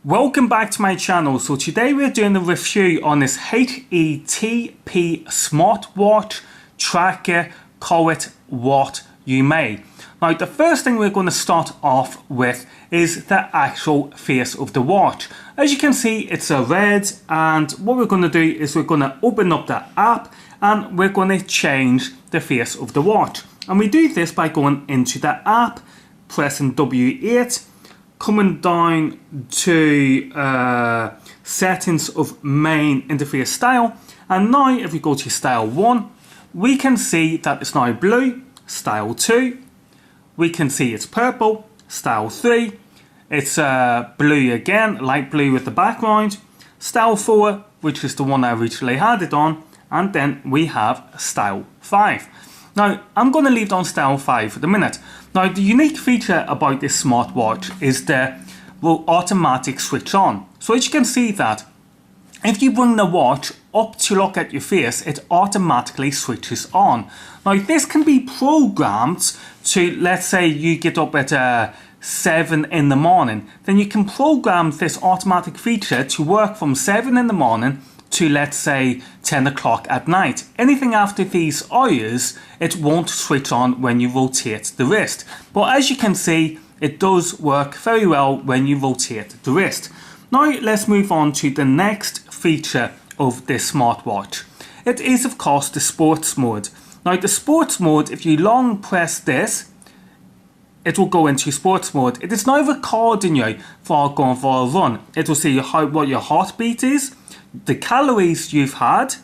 Welcome back to my channel. So today we're doing a review on this HETP smartwatch tracker, call it what you may. Now the first thing we're going to start off with is the actual face of the watch. As you can see, it's a red, and what we're going to do is we're going to open up the app and we're going to change the face of the watch. And we do this by going into the app, pressing W8, coming down to settings of main interface style, and now if we go to style 1, we can see that it's now blue. Style 2, we can see it's purple. Style 3, it's blue again, light blue with the background. Style 4, which is the one I originally had it on, and then we have style 5. Now, I'm going to leave it on style 5 for the minute. Now, the unique feature about this smartwatch is the automatic switch on. So as you can see that if you bring the watch up to look at your face, it automatically switches on. Now, this can be programmed to, let's say you get up at 7 in the morning, then you can program this automatic feature to work from 7 in the morning to, let's say, 10 o'clock at night. Anything after these hours, it won't switch on when you rotate the wrist. But as you can see, it does work very well when you rotate the wrist. Now let's move on to the next feature of this smartwatch. It is, of course, the sports mode. Now the sports mode, if you long press this, it will go into sports mode. It is now recording you for going for a run. It will see what your heartbeat is, the calories you've had,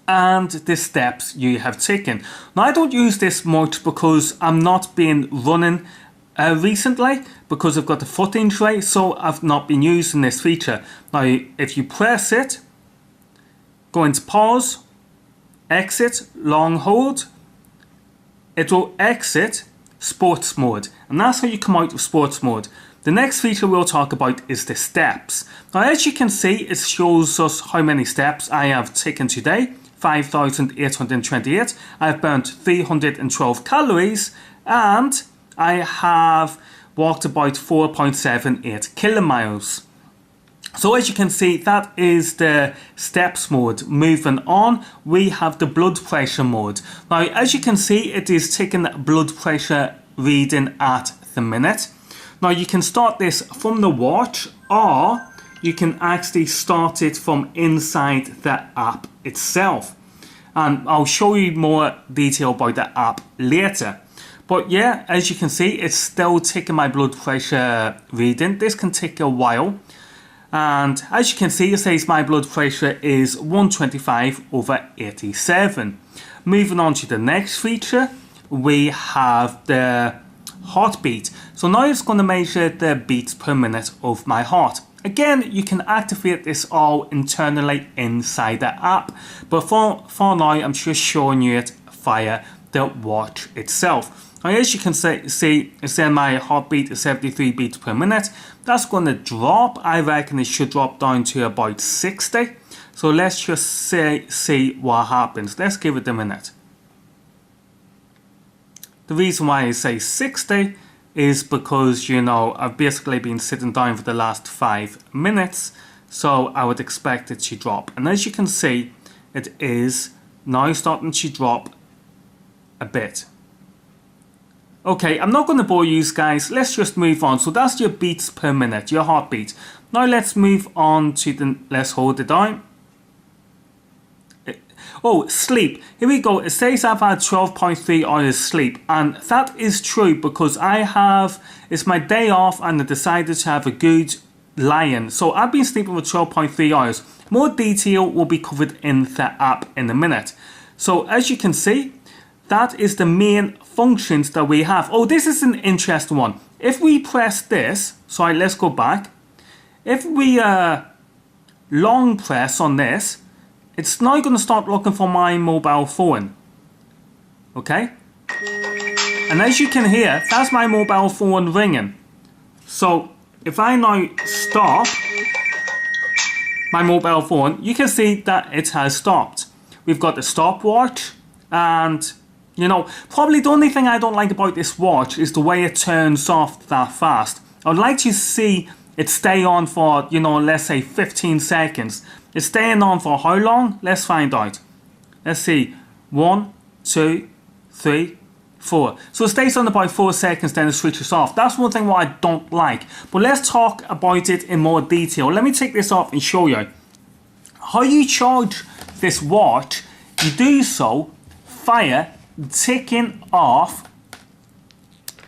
and the steps you have taken. Now I don't use this much because I'm not been running recently because I've got a foot injury, so I've not been using this feature. Now if you press it, go into pause, exit, long hold, it will exit sports mode, and that's how you come out of sports mode. The next feature we'll talk about is the steps. Now as you can see, it shows us how many steps I have taken today. 5,828. I've burnt 312 calories, and I have walked about 4.78 kilomiles. So as you can see, that is the steps mode. Moving on, we have the blood pressure mode. Now as you can see, it is taking blood pressure reading at the minute. Now you can start this from the watch, or you can actually start it from inside the app itself. And I'll show you more detail about the app later. But yeah, as you can see, it's still taking my blood pressure reading. This can take a while. And as you can see, it says my blood pressure is 125/87. Moving on to the next feature, we have the heartbeat. So now it's going to measure the beats per minute of my heart. Again, you can activate this all internally inside the app, but for now I'm just showing you it via the watch itself. Now as you can see, it's saying my heartbeat is 73 beats per minute. That's going to drop. I reckon it should drop down to about 60. So let's just see what happens. Let's give it a minute. The reason why I say 60 is because, you know, I've basically been sitting down for the last 5 minutes, so I would expect it to drop. And as you can see, it is now starting to drop a bit. Okay, I'm not going to bore you guys, let's just move on. So that's your beats per minute, your heartbeat. Now let's move on to let's hold it down. Oh, sleep. Here we go. It says I've had 12.3 hours sleep, and that is true because it's my day off and I decided to have a good lie-in. So I've been sleeping for 12.3 hours. More detail will be covered in the app in a minute. So as you can see, that is the main functions that we have. Oh, this is an interesting one. If we press this, sorry, let's go back. If we long press on this, it's now going to start looking for my mobile phone. Okay? And as you can hear, that's my mobile phone ringing. So if I now stop my mobile phone, you can see that it has stopped. We've got the stopwatch, and you know, probably the only thing I don't like about this watch is the way it turns off that fast. I'd like to see it stay on for, you know, let's say 15 seconds. It's staying on for how long? Let's find out. Let's see. 1, 2, 3, 4. So it stays on about 4 seconds, then it switches off. That's one thing what I don't like. But let's talk about it in more detail. Let me take this off and show you. How you charge this watch, you do so via taking off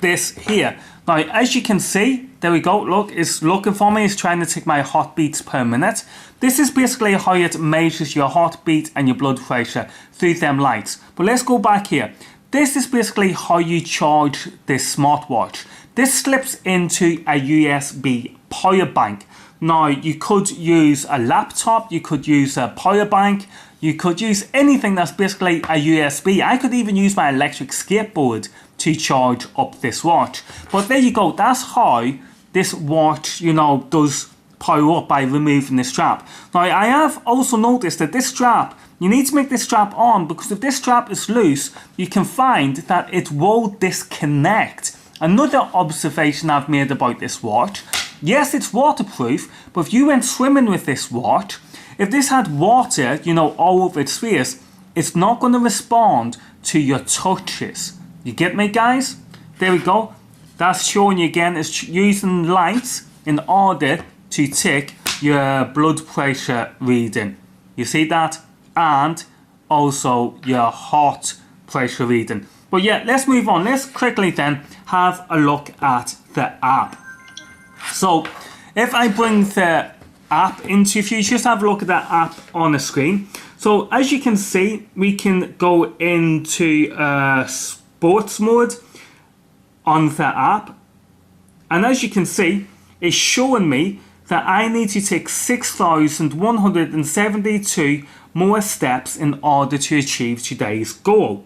this here. Now, as you can see, there we go. Look, it's looking for me. It's trying to take my heartbeats per minute. This is basically how it measures your heartbeat and your blood pressure through them lights. But let's go back here. This is basically how you charge this smartwatch. This slips into a USB power bank. Now, you could use a laptop, you could use a power bank, you could use anything that's basically a USB. I could even use my electric skateboard to charge up this watch. But there you go, that's how this watch, you know, does power up by removing the strap. Now, I have also noticed that this strap, you need to make this strap on, because if this strap is loose, you can find that it will disconnect. Another observation I've made about this watch, yes, it's waterproof, but if you went swimming with this watch, if this had water, you know, all over its face, it's not going to respond to your touches. You get me, guys? There we go. That's showing you again, it's using lights in order to take your blood pressure reading. You see that? And also your heart pressure reading. But yeah, let's move on. Let's quickly then have a look at the app. So if I bring the app into view, just have a look at that app on the screen. So as you can see, we can go into sports mode on the app. And as you can see, it's showing me that I need to take 6,172 more steps in order to achieve today's goal.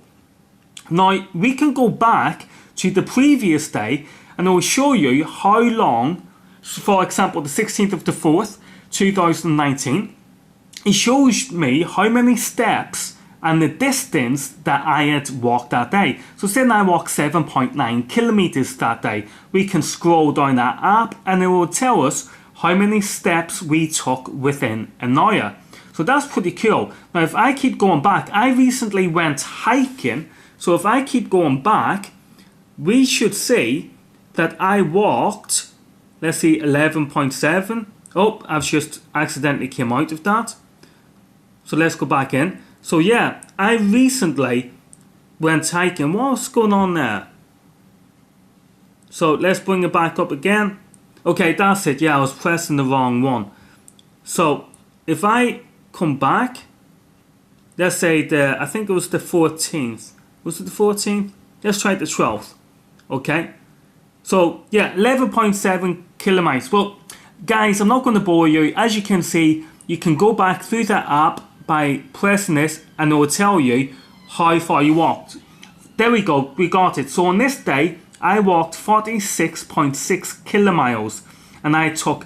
Now, we can go back to the previous day and it will show you how long, for example, the 16th of the 4th, 2019, it shows me how many steps and the distance that I had walked that day. So say I walked 7.9 kilometers that day. We can scroll down that app and it will tell us how many steps we took within an hour. So that's pretty cool. Now, if I keep going back, I recently went hiking. So if I keep going back, we should see that I walked, let's see, 11.7. Oh, I've just accidentally came out of that. So let's go back in. So yeah, I recently went hiking. What's going on there? So let's bring it back up again. Okay, that's it. Yeah, I was pressing the wrong one. So if I come back, let's say I think it was the 14th. Was it the 14th? Let's try the 12th. Okay. So yeah, 11.7 kilometers. Well, guys, I'm not going to bore you. As you can see, you can go back through that app by pressing this and it will tell you how far you walked. There we go, we got it. So on this day, I walked 46.6 kilomiles and I took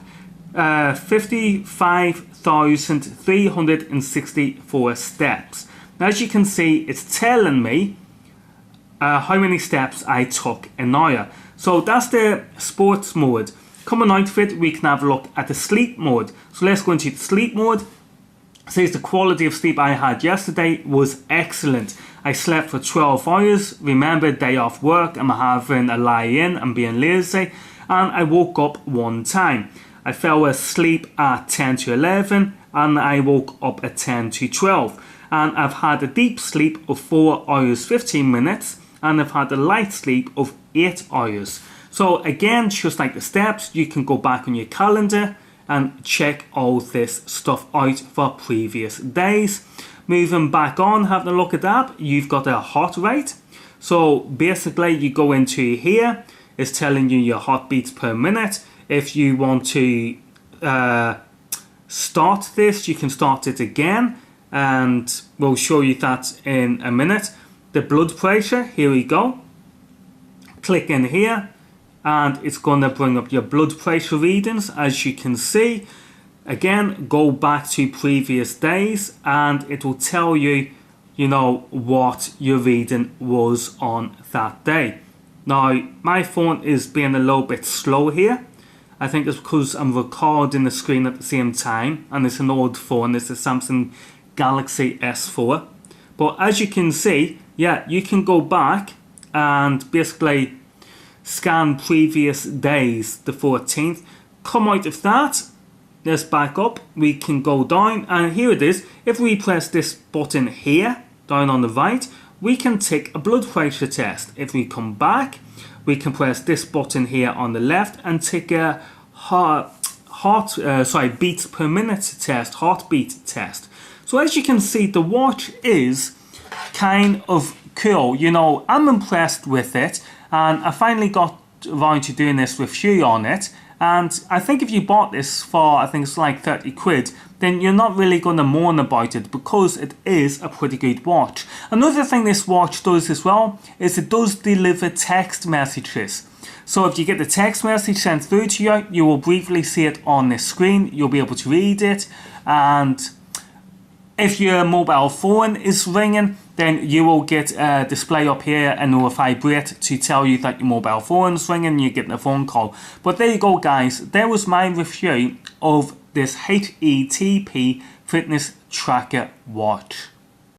55,364 steps. Now, as you can see, it's telling me how many steps I took an hour. So that's the sports mode. Coming out of it, we can have a look at the sleep mode. So let's go into the sleep mode. It says the quality of sleep I had yesterday was excellent. I slept for 12 hours. Remember, day off work, I'm having a lie in, I'm being lazy. And I woke up one time. I fell asleep at 10 to 11 and I woke up at 10 to 12. And I've had a deep sleep of 4 hours 15 minutes and I've had a light sleep of 8 hours. So again, just like the steps, you can go back on your calendar and check all this stuff out for previous days. Moving back on, having a look at that, you've got a heart rate. So basically you go into here, it's telling you your heartbeats per minute. If you want to start this, you can start it again and we'll show you that in a minute. The blood pressure, here we go. Click in here and it's going to bring up your blood pressure readings. As you can see, again, go back to previous days and it will tell you, you know, what your reading was on that day. Now, my phone is being a little bit slow here I think it's because I'm recording the screen at the same time, and it's an old phone. It's a Samsung Galaxy S4. But as you can see, yeah, you can go back and basically scan previous days, the 14th. Come out of that, let's back up, we can go down, and here it is. If we press this button here, down on the right, we can take a blood pressure test. If we come back, we can press this button here on the left and take a beats per minute test, heartbeat test. So as you can see, the watch is kind of cool. You know, I'm impressed with it, and I finally got around to doing this review on it. And I think if you bought this for, I think it's like 30 quid, then you're not really going to moan about it, because it is a pretty good watch. Another thing this watch does as well is it does deliver text messages. So if you get the text message sent through to you, you will briefly see it on the screen. You'll be able to read it, and if your mobile phone is ringing, then you will get a display up here and it will vibrate to tell you that your mobile phone is ringing and you're getting a phone call. But there you go, guys. There was my review of this HETP fitness tracker watch.